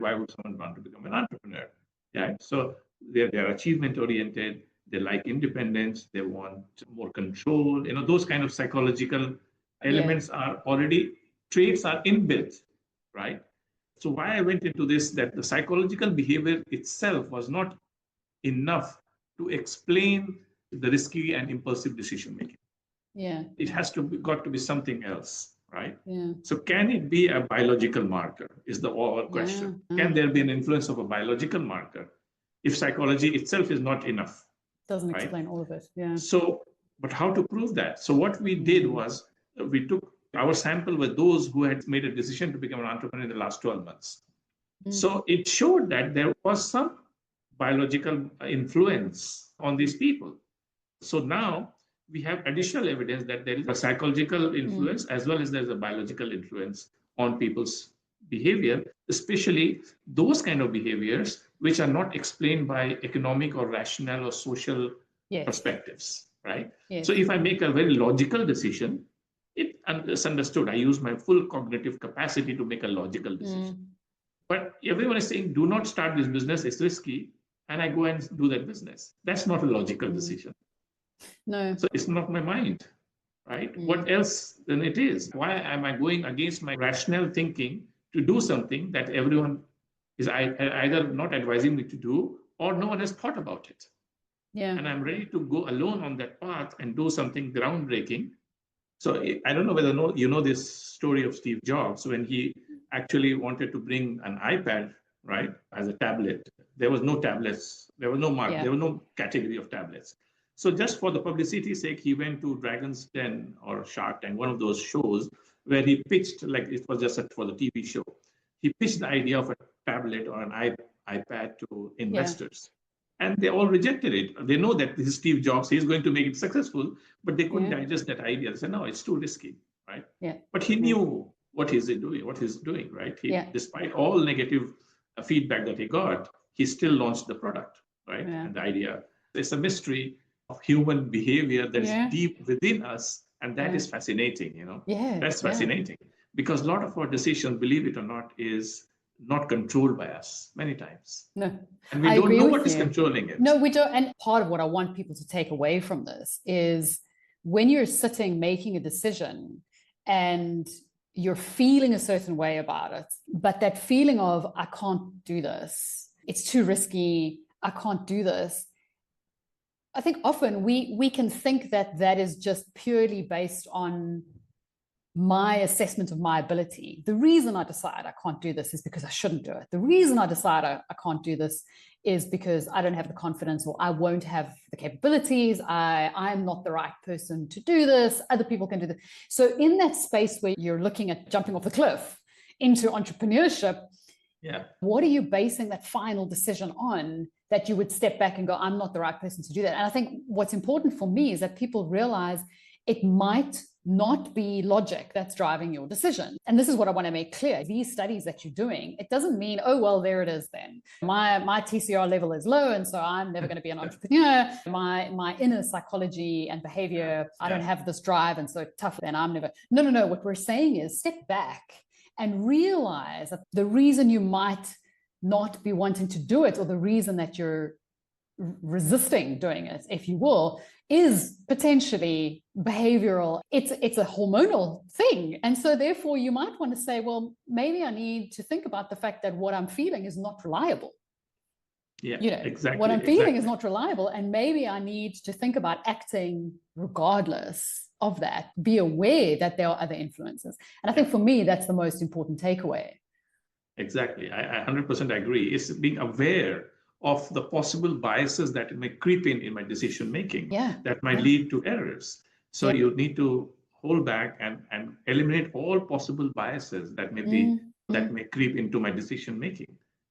Why would someone want to become an entrepreneur? Yeah. So they're achievement oriented. They like independence. They want more control. Those kind of psychological Yeah. elements are already, traits are inbuilt, right? So why I went into this, that the psychological behavior itself was not enough to explain the risky and impulsive decision making. Yeah. It has to be, got to be something else, right? Yeah. So can it be a biological marker is the overall question. Yeah. Can there be an influence of a biological marker if psychology itself is not enough? Doesn't Right? explain all of it. Yeah. So, but how to prove that? So what we did was we took our sample with those who had made a decision to become an entrepreneur in the last 12 months. So it showed that there was some biological influence on these people. So now we have additional evidence that there is a psychological influence as well as there's a biological influence on people's behavior, especially those kind of behaviors which are not explained by economic or rational or social Yes. perspectives, right? Yes. So if I make a very logical decision, it's understood. I use my full cognitive capacity to make a logical decision. But everyone is saying, do not start this business, it's risky, and I go and do that business. That's not a logical decision. No. So it's not my mind, right? What else then it is? Why am I going against my rational thinking to do something that everyone is either not advising me to do or no one has thought about it? Yeah. And I'm ready to go alone on that path and do something groundbreaking. So I don't know whether you know this story of Steve Jobs when he actually wanted to bring an iPad, right, as a tablet. There was no tablets. There was no market. Yeah. There was no category of tablets. So just for the publicity's sake, he went to Dragon's Den or Shark Tank, one of those shows where he pitched, like it was just for the TV show. He pitched the idea of a tablet or an iPad to investors. And they all rejected it. They know that this is Steve Jobs. He's going to make it successful, but they couldn't digest that idea. They said, no, it's too risky, right? Yeah. But he knew what he's doing, right? Despite all negative feedback that he got, he still launched the product, right? Yeah. And the idea. It's a mystery of human behavior that is deep within us. And that is fascinating, Yeah. That's fascinating. Because a lot of our decisions, believe it or not, is not controlled by us many times. No. And we don't know what is controlling it. No, we don't. And part of what I want people to take away from this is when you're sitting making a decision and you're feeling a certain way about it, but that feeling of, I can't do this, it's too risky, I can't do this. I think often we can think that that is just purely based on my assessment of my ability. The reason I decide I can't do this is because I shouldn't do it. The reason I decide I can't do this is because I don't have the confidence or I won't have the capabilities. I'm not the right person to do this. Other people can do this. So in that space where you're looking at jumping off the cliff into entrepreneurship, what are you basing that final decision on that you would step back and go, I'm not the right person to do that? And I think what's important for me is that people realize it might not be logic that's driving your decision. And this is what I want to make clear. These studies that you're doing, it doesn't mean, oh, well, there it is then. My TCR level is low, and so I'm never going to be an entrepreneur. My inner psychology and behavior, I don't have this drive, and so tough, then I'm never. No. What we're saying is step back and realize that the reason you might not be wanting to do it, or the reason that you're resisting doing it, if you will, is potentially behavioral. It's a hormonal thing. And so therefore you might want to say, well, maybe I need to think about the fact that what I'm feeling is not reliable. Exactly. What I'm feeling is not reliable. And maybe I need to think about acting regardless of that, be aware that there are other influences. And I think for me, that's the most important takeaway. Exactly. I 100% agree. It's being aware of the possible biases that may creep in my decision making that might lead to errors. So you need to hold back and eliminate all possible biases that may be that may creep into my decision making.